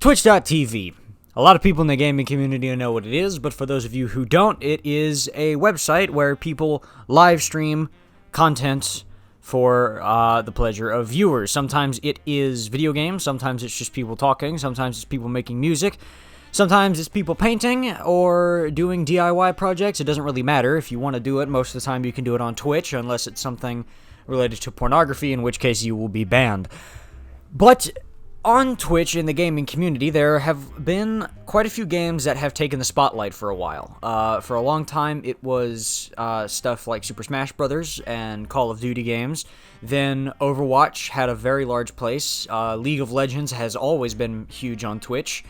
Twitch.tv. A lot of people in the gaming community know what it is, but for those of you who don't, it is a website where people live stream content for the pleasure of viewers. Sometimes it is video games, sometimes it's just people talking, sometimes it's people making music, sometimes it's people painting or doing DIY projects. It doesn't really matter. If you want to do it, most of the time you can do it on Twitch, unless it's something related to pornography, in which case you will be banned. But on Twitch, in the gaming community, there have been quite a few games that have taken the spotlight for a while. For a long time, it was stuff like Super Smash Bros. And Call of Duty games. Then Overwatch had a very large place. League of Legends has always been huge on Twitch,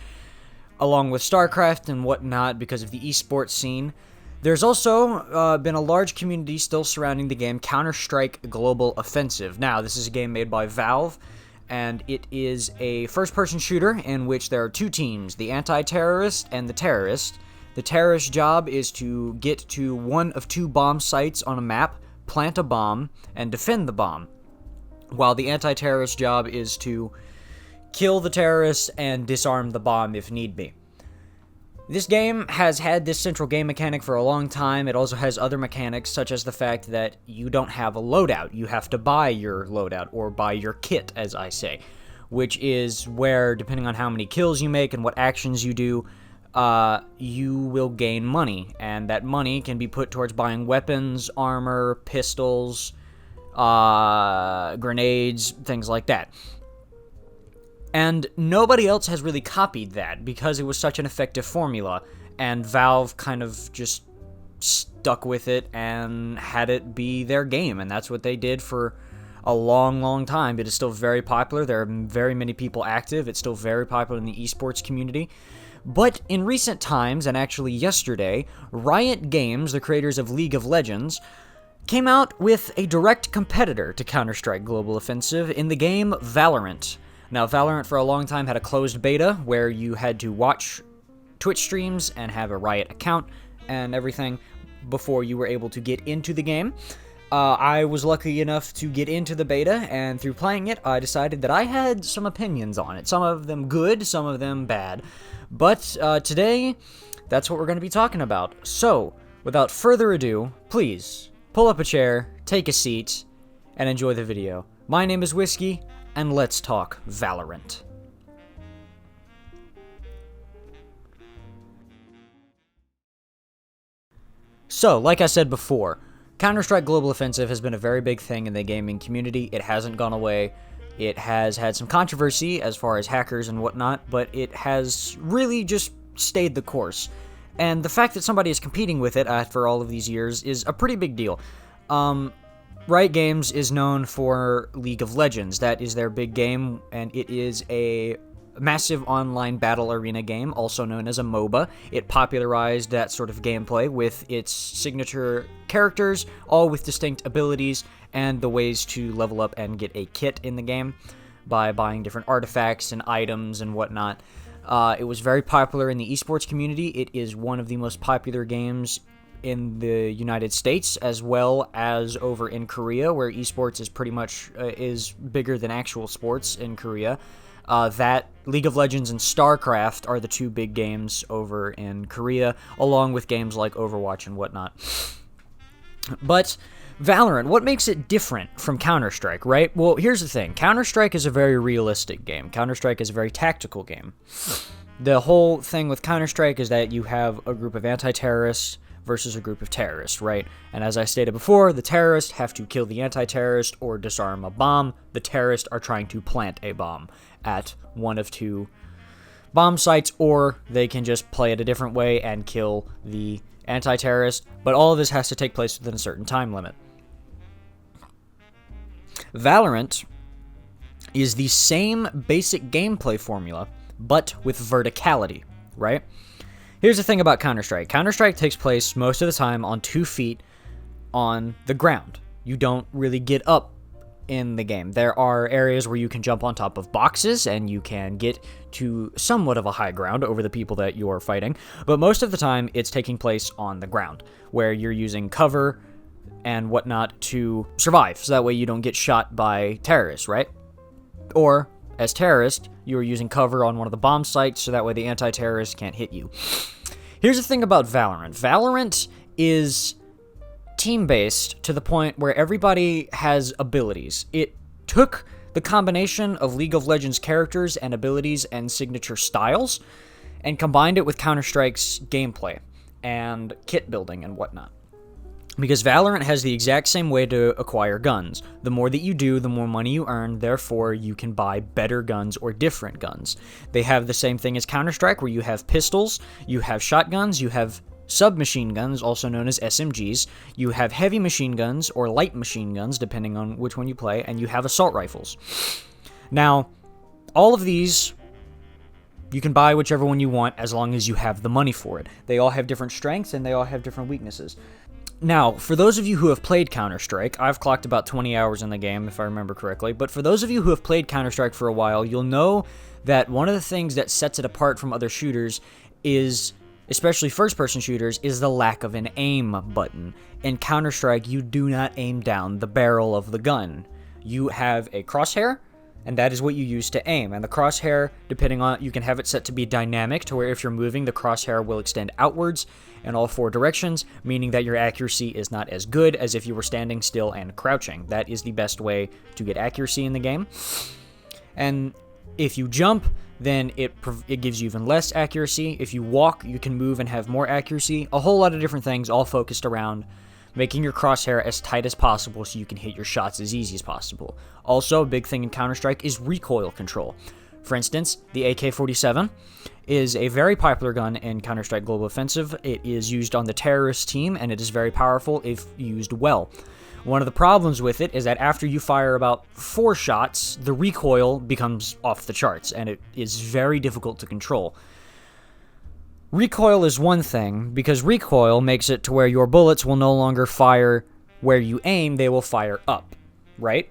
along with StarCraft and whatnot because of the esports scene. There's also been a large community still surrounding the game Counter-Strike Global Offensive. Now, this is a game made by Valve, and it is a first-person shooter in which there are two teams, the anti-terrorist and the terrorist. The terrorist job is to get to one of two bomb sites on a map, plant a bomb, and defend the bomb, while the anti-terrorist job is to kill the terrorists and disarm the bomb if need be. This game has had this central game mechanic for a long time. It also has other mechanics, such as the fact that you don't have a loadout. You have to buy your loadout, or buy your kit, as I say, which is where, depending on how many kills you make and what actions you do, you will gain money, and that money can be put towards buying weapons, armor, pistols, grenades, things like that. And nobody else has really copied that because it was such an effective formula, and Valve kind of just stuck with it and had it be their game, and that's what they did for a long, long time. It is still very popular. There are very many people active. It's still very popular in the esports community. But in recent times, and actually yesterday, Riot Games, the creators of League of Legends, came out with a direct competitor to Counter-Strike Global Offensive in the game Valorant. Now, Valorant for a long time had a closed beta where you had to watch Twitch streams and have a Riot account and everything before you were able to get into the game. I was lucky enough to get into the beta, and through playing it, I decided that I had some opinions on it. Some of them good, some of them bad. But today, that's what we're going to be talking about. So, without further ado, please pull up a chair, take a seat, and enjoy the video. My name is Whiskey, and let's talk Valorant. So, like I said before, Counter-Strike Global Offensive has been a very big thing in the gaming community. It hasn't gone away. It has had some controversy as far as hackers and whatnot, but it has really just stayed the course. And the fact that somebody is competing with it after all of these years is a pretty big deal. Riot Games is known for League of Legends. That is their big game, and it is a massive online battle arena game, also known as a MOBA. It popularized that sort of gameplay with its signature characters, all with distinct abilities, and the ways to level up and get a kit in the game by buying different artifacts and items and whatnot. It was very popular in the esports community. It is one of the most popular games in the United States, as well as over in Korea, where esports is pretty much is bigger than actual sports in Korea. That League of Legends and StarCraft are the two big games over in Korea, along with games like Overwatch and whatnot. But Valorant, what makes it different from Counter-Strike, right? Well, here's the thing. Counter-Strike is a very realistic game. Counter-Strike is a very tactical game. The whole thing with Counter-Strike is that you have a group of anti-terrorists versus a group of terrorists, right? And as I stated before, the terrorists have to kill the anti-terrorist or disarm a bomb. The terrorists are trying to plant a bomb at one of two bomb sites, or they can just play it a different way and kill the anti-terrorist, but all of this has to take place within a certain time limit. Valorant is the same basic gameplay formula, but with verticality, right? Here's the thing about Counter-Strike. Counter-Strike takes place most of the time on 2 feet on the ground. You don't really get up in the game. There are areas where you can jump on top of boxes and you can get to somewhat of a high ground over the people that you're fighting, but most of the time it's taking place on the ground, where you're using cover and whatnot to survive, so that way you don't get shot by terrorists, right? Or as terrorist, you are using cover on one of the bomb sites, so that way the anti-terrorist can't hit you. Here's the thing about Valorant. Valorant is team-based to the point where everybody has abilities. It took the combination of League of Legends characters and abilities and signature styles and combined it with Counter-Strike's gameplay and kit building and whatnot. Because Valorant has the exact same way to acquire guns. The more that you do, the more money you earn, therefore you can buy better guns or different guns. They have the same thing as Counter-Strike, where you have pistols, you have shotguns, you have submachine guns, also known as SMGs, you have heavy machine guns or light machine guns, depending on which one you play, and you have assault rifles. Now, all of these, you can buy whichever one you want as long as you have the money for it. They all have different strengths and they all have different weaknesses. Now, for those of you who have played Counter-Strike, I've clocked about 20 hours in the game, if I remember correctly, but for those of you who have played Counter-Strike for a while, you'll know that one of the things that sets it apart from other shooters is, especially first-person shooters, is the lack of an aim button. In Counter-Strike, you do not aim down the barrel of the gun. You have a crosshair, and that is what you use to aim. And the crosshair, depending on, you can have it set to be dynamic, to where if you're moving, the crosshair will extend outwards in all four directions, meaning that your accuracy is not as good as if you were standing still and crouching. That is the best way to get accuracy in the game. And if you jump, then it gives you even less accuracy. If you walk, you can move and have more accuracy. A whole lot of different things, all focused around making your crosshair as tight as possible so you can hit your shots as easy as possible. Also, a big thing in Counter-Strike is recoil control. For instance, the AK-47 is a very popular gun in Counter-Strike Global Offensive. It is used on the terrorist team, and it is very powerful if used well. One of the problems with it is that after you fire about 4 shots, the recoil becomes off the charts, and it is very difficult to control. Recoil is one thing, because recoil makes it to where your bullets will no longer fire where you aim, they will fire up, right?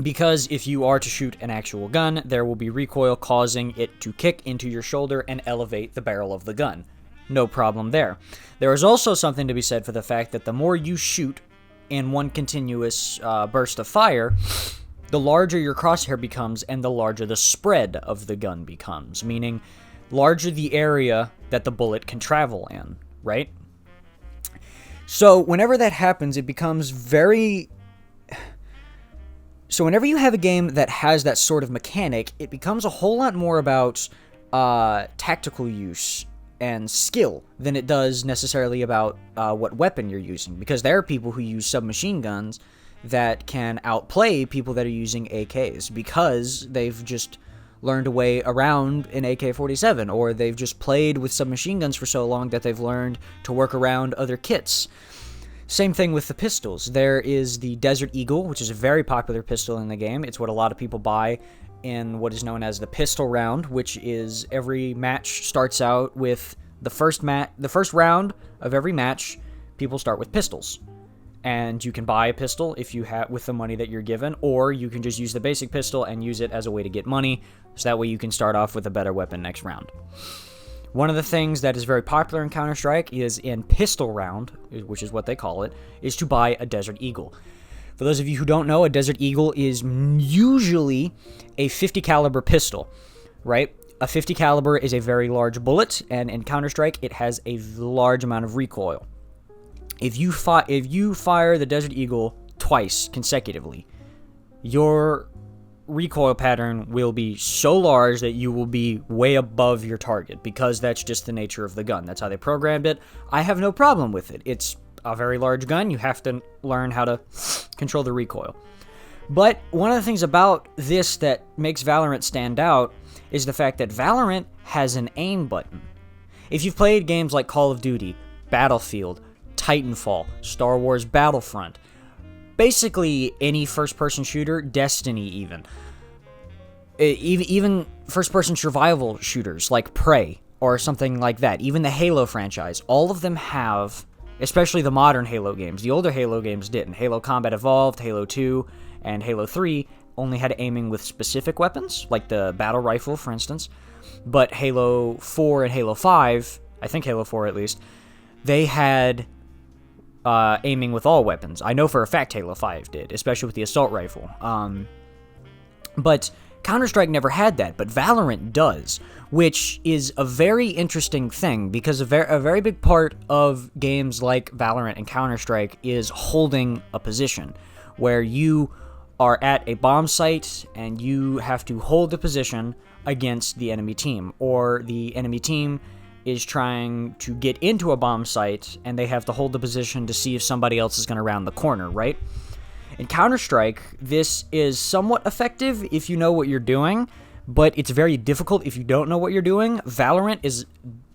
Because if you are to shoot an actual gun, there will be recoil causing it to kick into your shoulder and elevate the barrel of the gun. No problem there. There is also something to be said for the fact that the more you shoot in one continuous burst of fire, the larger your crosshair becomes and the larger the spread of the gun becomes, meaning larger the area that the bullet can travel in, right? So whenever that happens, it becomes very... So whenever you have a game that has that sort of mechanic, it becomes a whole lot more about tactical use and skill than it does necessarily about what weapon you're using. Because there are people who use submachine guns that can outplay people that are using AKs because they've just learned a way around an AK-47, or they've just played with submachine guns for so long that they've learned to work around other kits. Same thing with the pistols. There is the Desert Eagle, which is a very popular pistol in the game. It's what a lot of people buy in what is known as the pistol round, which is every match starts out with the first round of every match, people start with pistols. And you can buy a pistol if you have with the money that you're given, or you can just use the basic pistol and use it as a way to get money, so that way you can start off with a better weapon next round. One of the things that is very popular in Counter-Strike is in pistol round, which is what they call it, is to buy a Desert Eagle. For those of you who don't know, a Desert Eagle is usually a 50 caliber pistol, right? A 50 caliber is a very large bullet, and in Counter-Strike, it has a large amount of recoil. If you fire the Desert Eagle twice consecutively, your recoil pattern will be so large that you will be way above your target, because that's just the nature of the gun. That's how they programmed it. I have no problem with it. It's a very large gun. You have to learn how to control the recoil. But one of the things about this that makes Valorant stand out is the fact that Valorant has an aim button. If you've played games like Call of Duty, Battlefield, Titanfall, Star Wars Battlefront, basically any first-person shooter, Destiny even first-person survival shooters like Prey or something like that, even the Halo franchise, all of them have, especially the modern Halo games. The older Halo games didn't. Halo Combat Evolved, Halo 2, and Halo 3 only had aiming with specific weapons, like the battle rifle, for instance. But Halo 4 and Halo 5, I think Halo 4 at least, they had aiming with all weapons. I know for a fact Halo 5 did, especially with the assault rifle. But Counter-Strike never had that, but Valorant does, which is a very interesting thing because a very big part of games like Valorant and Counter-Strike is holding a position, where you are at a bomb site and you have to hold the position against the enemy team, or the enemy team is trying to get into a bomb site and they have to hold the position to see if somebody else is going to round the corner, right? In Counter-Strike, this is somewhat effective if you know what you're doing, but it's very difficult if you don't know what you're doing. Valorant is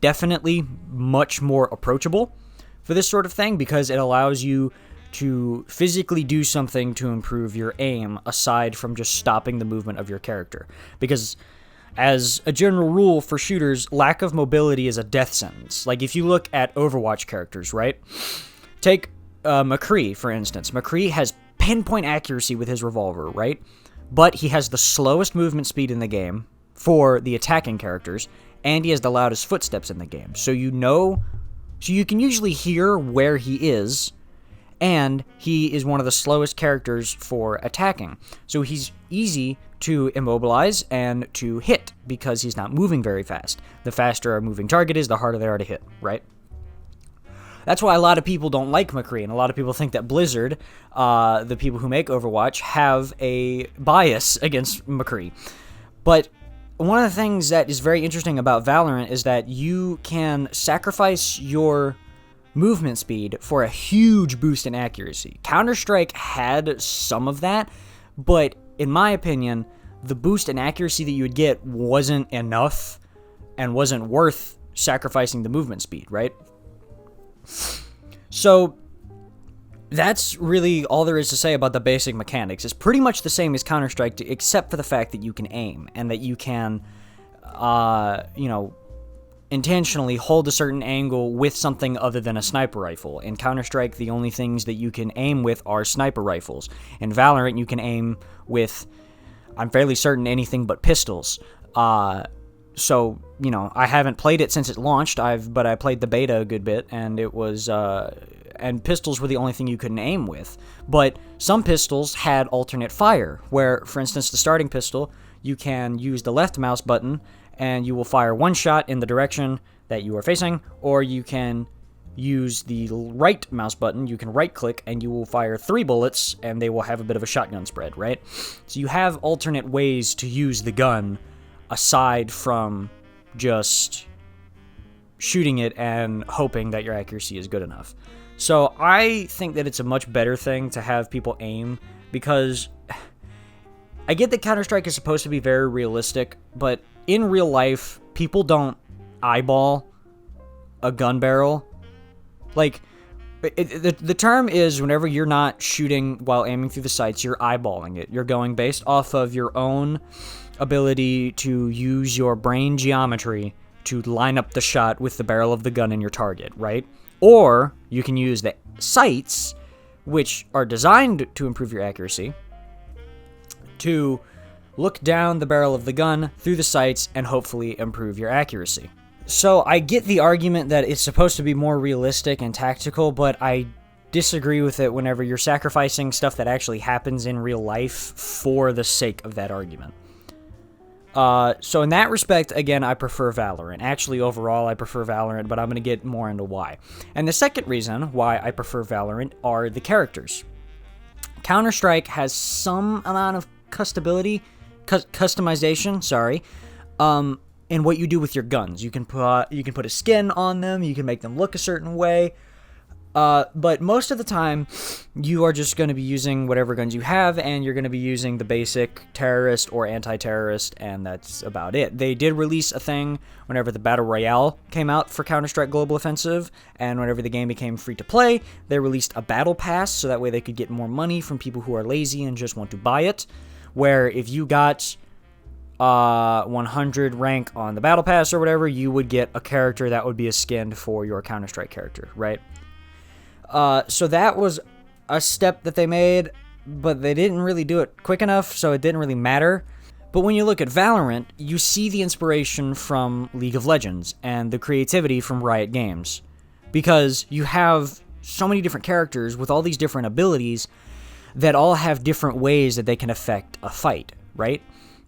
definitely much more approachable for this sort of thing because it allows you to physically do something to improve your aim aside from just stopping the movement of your character. Because as a general rule for shooters, lack of mobility is a death sentence. Like if you look at Overwatch characters, right? Take McCree, for instance. McCree has pinpoint accuracy with his revolver, right? But he has the slowest movement speed in the game for the attacking characters, and he has the loudest footsteps in the game. So you can usually hear where he is, and he is one of the slowest characters for attacking. So he's easy to immobilize and to hit because he's not moving very fast. The faster a moving target is, the harder they are to hit, right? That's why a lot of people don't like McCree, and a lot of people think that Blizzard, the people who make Overwatch, have a bias against McCree. But one of the things that is very interesting about Valorant is that you can sacrifice your movement speed for a huge boost in accuracy. Counter-Strike had some of that, but in my opinion, the boost in accuracy that you would get wasn't enough and wasn't worth sacrificing the movement speed, right? So that's really all there is to say about the basic mechanics. It's pretty much the same as Counter-Strike, except for the fact that you can aim and that you can, intentionally hold a certain angle with something other than a sniper rifle. In Counter-Strike, the only things that you can aim with are sniper rifles. In Valorant, you can aim with, I'm fairly certain, anything but pistols. So, I haven't played it since it launched, but I played the beta a good bit, and it was, and pistols were the only thing you couldn't aim with. But some pistols had alternate fire, where, for instance, the starting pistol, you can use the left mouse button, and you will fire one shot in the direction that you are facing, or you can use the right mouse button, you can right-click, and you will fire 3 bullets, and they will have a bit of a shotgun spread, right? So you have alternate ways to use the gun, aside from just shooting it and hoping that your accuracy is good enough. So I think that it's a much better thing to have people aim, because I get that Counter-Strike is supposed to be very realistic, but in real life, people don't eyeball a gun barrel. Like, the term is whenever you're not shooting while aiming through the sights, you're eyeballing it. You're going based off of your own ability to use your brain geometry to line up the shot with the barrel of the gun in your target, right? Or you can use the sights, which are designed to improve your accuracy, to look down the barrel of the gun through the sights and hopefully improve your accuracy. So I get the argument that it's supposed to be more realistic and tactical, but I disagree with it whenever you're sacrificing stuff that actually happens in real life for the sake of that argument. So in that respect, again, I prefer Valorant. Actually, overall, I prefer Valorant, but I'm going to get more into why. And the second reason why I prefer Valorant are the characters. Counter-Strike has some amount of customization, in what you do with your guns. You can put a skin on them, you can make them look a certain way, but most of the time, you are just going to be using whatever guns you have, and you're going to be using the basic terrorist or anti-terrorist, and that's about it. They did release a thing whenever the Battle Royale came out for Counter-Strike Global Offensive, and whenever the game became free-to-play, they released a Battle Pass, so that way they could get more money from people who are lazy and just want to buy it, where if you got 100 rank on the Battle Pass or whatever, you would get a character that would be a skin for your Counter-Strike character, right? So that was a step that they made, but they didn't really do it quick enough, so it didn't really matter. But when you look at Valorant, you see the inspiration from League of Legends and the creativity from Riot Games, because you have so many different characters with all these different abilities that all have different ways that they can affect a fight, right?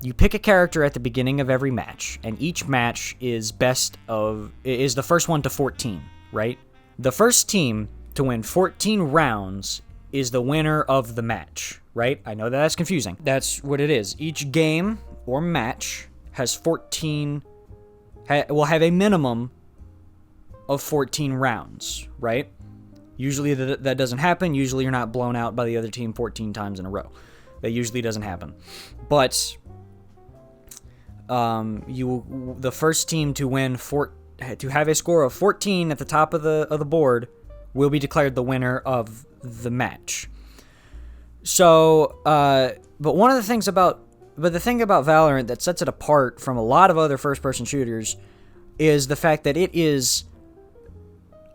You pick a character at the beginning of every match, and each match is the first one to 14, right? The first team to win 14 rounds is the winner of the match, right? I know that's confusing. That's what it is. Each game or match has will have a minimum of 14 rounds, right? Usually that doesn't happen. Usually you're not blown out by the other team 14 times in a row. That usually doesn't happen. But the first team to win to have a score of 14 at the top of the board will be declared the winner of the match. So, but the thing about Valorant that sets it apart from a lot of other first-person shooters is the fact that it is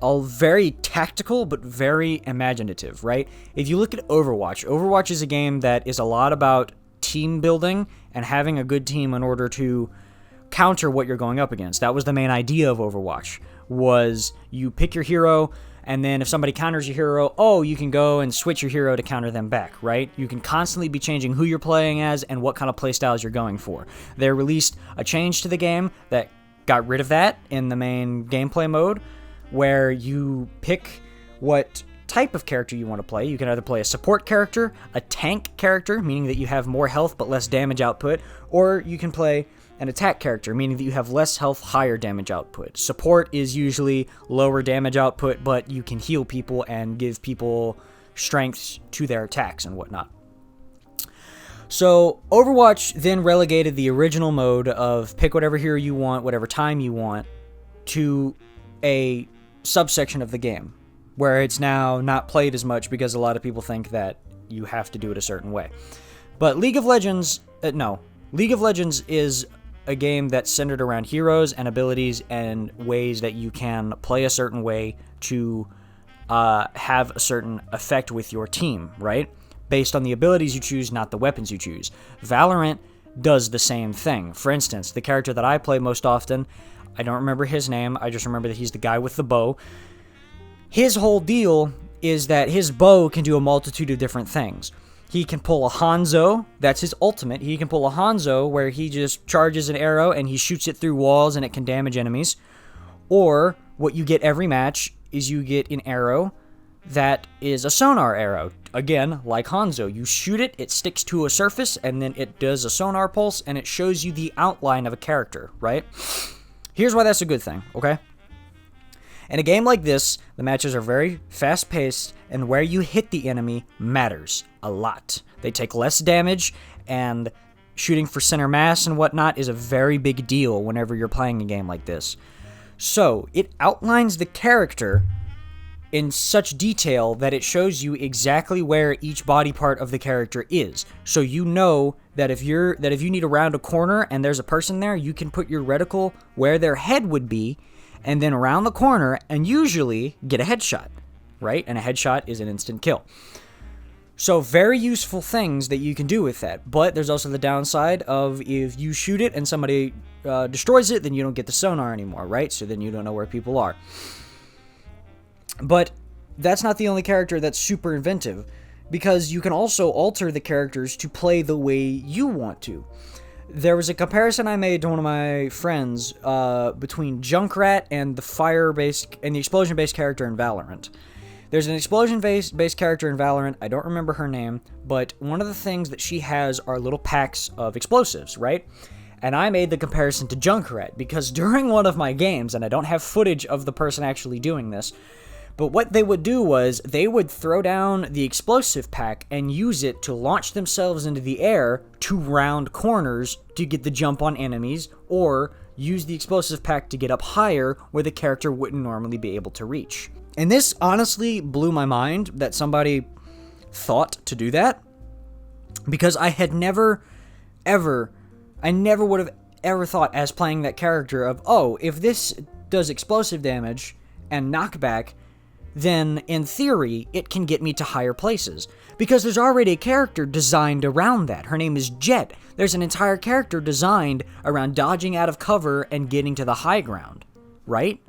all very tactical but very imaginative, right? If you look at Overwatch is a game that is a lot about team building and having a good team in order to counter what you're going up against. That was the main idea of Overwatch, was you pick your hero, and then if somebody counters your hero, you can go and switch your hero to counter them back, right? You can constantly be changing who you're playing as and what kind of playstyles you're going for. They released a change to the game that got rid of that in the main gameplay mode, where you pick what type of character you want to play. You can either play a support character, a tank character, meaning that you have more health but less damage output, or you can play an attack character, meaning that you have less health, higher damage output. Support is usually lower damage output, but you can heal people and give people strength to their attacks and whatnot. So Overwatch then relegated the original mode of pick whatever hero you want, whatever time you want, to a subsection of the game, where it's now not played as much because a lot of people think that you have to do it a certain way. But League of Legends is a game that's centered around heroes and abilities and ways that you can play a certain way to have a certain effect with your team, right? Based on the abilities you choose, not the weapons you choose. Valorant does the same thing. For instance, the character that I play most often, I don't remember his name, I just remember that he's the guy with the bow. His whole deal is that his bow can do a multitude of different things. He can pull a Hanzo, that's his ultimate. He can pull a Hanzo where he just charges an arrow and he shoots it through walls and it can damage enemies. Or what you get every match is you get an arrow that is a sonar arrow. Again, like Hanzo, you shoot it, it sticks to a surface, and then it does a sonar pulse and it shows you the outline of a character, right? Here's why that's a good thing, okay? In a game like this, the matches are very fast-paced, and where you hit the enemy matters a lot. They take less damage, and shooting for center mass and whatnot is a very big deal whenever you're playing a game like this. So, it outlines the character in such detail that it shows you exactly where each body part of the character is. So you know that if you need to round a corner and there's a person there, you can put your reticle where their head would be, and then around the corner and usually get a headshot, right? And a headshot is an instant kill. So very useful things that you can do with that. But there's also the downside of if you shoot it and somebody destroys it, then you don't get the sonar anymore, right? So then you don't know where people are. But that's not the only character that's super inventive, because you can also alter the characters to play the way you want to. There was a comparison I made to one of my friends between Junkrat and the explosion-based character in Valorant. There's an explosion-based character in Valorant, I don't remember her name, but one of the things that she has are little packs of explosives, right? And I made the comparison to Junkrat, because during one of my games, and I don't have footage of the person actually doing this, but what they would do was they would throw down the explosive pack and use it to launch themselves into the air to round corners to get the jump on enemies, or use the explosive pack to get up higher where the character wouldn't normally be able to reach. And this honestly blew my mind that somebody thought to do that, because I had never would have ever thought as playing that character of, oh, if this does explosive damage and knockback, then in theory, it can get me to higher places. Because there's already a character designed around that. Her name is Jet. There's an entire character designed around dodging out of cover and getting to the high ground, right?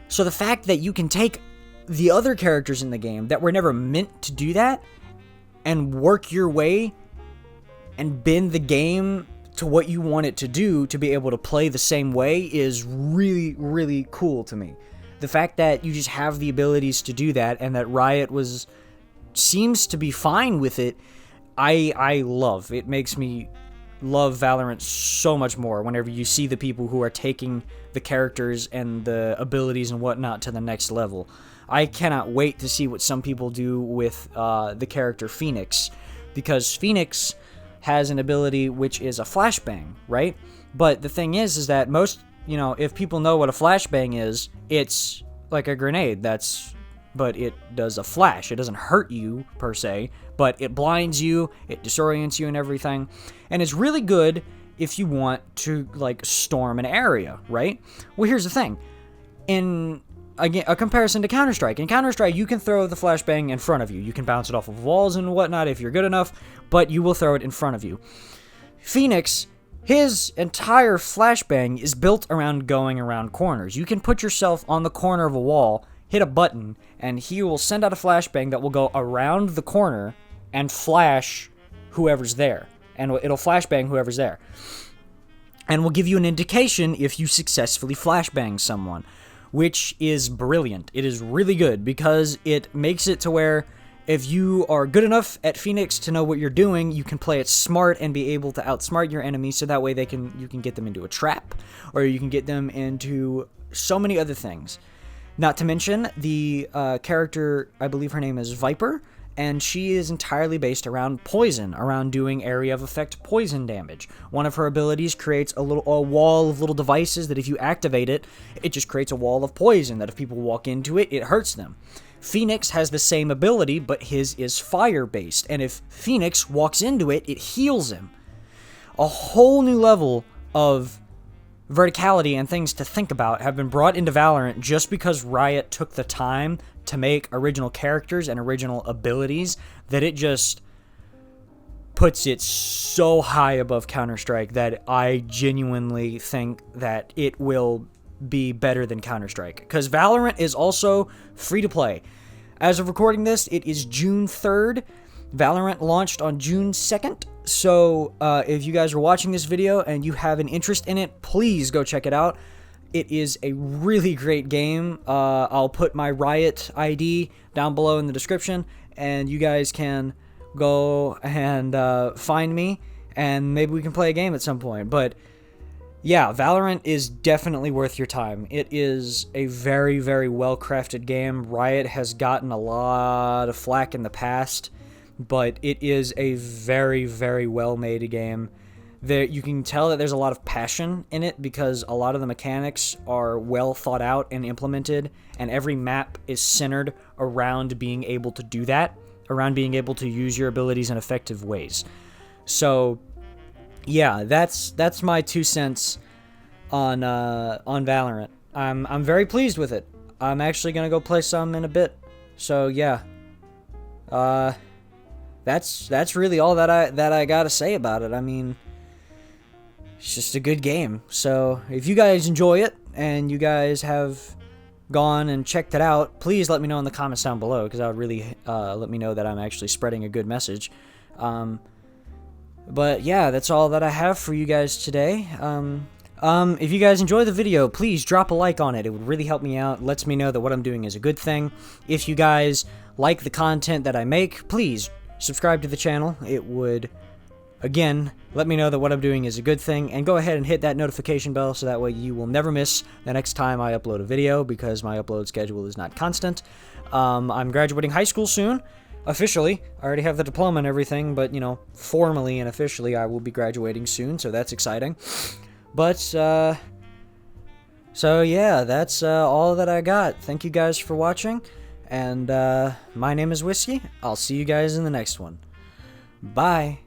So the fact that you can take the other characters in the game that were never meant to do that and work your way and bend the game to what you want it to do to be able to play the same way is really, really cool to me. The fact that you just have the abilities to do that, and that Riot seems to be fine with it, I love. It makes me love Valorant so much more whenever you see the people who are taking the characters and the abilities and whatnot to the next level. I cannot wait to see what some people do with the character Phoenix, because Phoenix has an ability which is a flashbang, right? But the thing is that most, if people know what a flashbang is, it's like a grenade but it does a flash. It doesn't hurt you, per se, but it blinds you, it disorients you and everything. And it's really good if you want to, storm an area, right? Well, here's the thing. Again, a comparison to Counter-Strike. In Counter-Strike, you can throw the flashbang in front of you. You can bounce it off of walls and whatnot if you're good enough, but you will throw it in front of you. Phoenix, his entire flashbang is built around going around corners. You can put yourself on the corner of a wall, hit a button, and he will send out a flashbang that will go around the corner and flash whoever's there. And it'll flashbang whoever's there. And will give you an indication if you successfully flashbang someone, which is brilliant. It is really good because it makes it to where if you are good enough at Phoenix to know what you're doing, you can play it smart and be able to outsmart your enemies, so that way you can get them into a trap, or you can get them into so many other things. Not to mention the character, I believe her name is Viper, and she is entirely based around poison, around doing area of effect poison damage. One of her abilities creates a wall of little devices that if you activate it, it just creates a wall of poison that if people walk into it, it hurts them. Phoenix has the same ability, but his is fire-based, and if Phoenix walks into it, it heals him. A whole new level of verticality and things to think about have been brought into Valorant just because Riot took the time to make original characters and original abilities, that it just puts it so high above Counter-Strike that I genuinely think that it will be better than Counter-Strike. Because Valorant is also free to play. As of recording this, it is June 3rd. Valorant launched on June 2nd. So if you guys are watching this video and you have an interest in it, please go check it out. It is a really great game. I'll put my Riot ID down below in the description, and you guys can go and find me, and maybe we can play a game at some point. But yeah, Valorant is definitely worth your time. It is a very, very well-crafted game. Riot has gotten a lot of flack in the past, but it is a very, very well-made game. You can tell that there's a lot of passion in it because a lot of the mechanics are well thought out and implemented, and every map is centered around being able to do that, around being able to use your abilities in effective ways. So yeah, that's my 2 cents on Valorant. I'm very pleased with it. I'm actually gonna go play some in a bit. So yeah, that's really all that I gotta say about it. I mean, it's just a good game. So if you guys enjoy it and you guys have gone and checked it out, please let me know in the comments down below, because that would really let me know that I'm actually spreading a good message. But yeah, that's all that I have for you guys today. If you guys enjoy the video, please drop a like on it. It would really help me out. It lets me know that what I'm doing is a good thing. If you guys like the content that I make, please subscribe to the channel. It would, again, let me know that what I'm doing is a good thing. And go ahead and hit that notification bell so that way you will never miss the next time I upload a video, because my upload schedule is not constant. I'm graduating high school soon. Officially, I already have the diploma and everything, but, formally and officially I will be graduating soon, so that's exciting. But, so yeah, that's all that I got. Thank you guys for watching, and my name is Whiskey. I'll see you guys in the next one. Bye.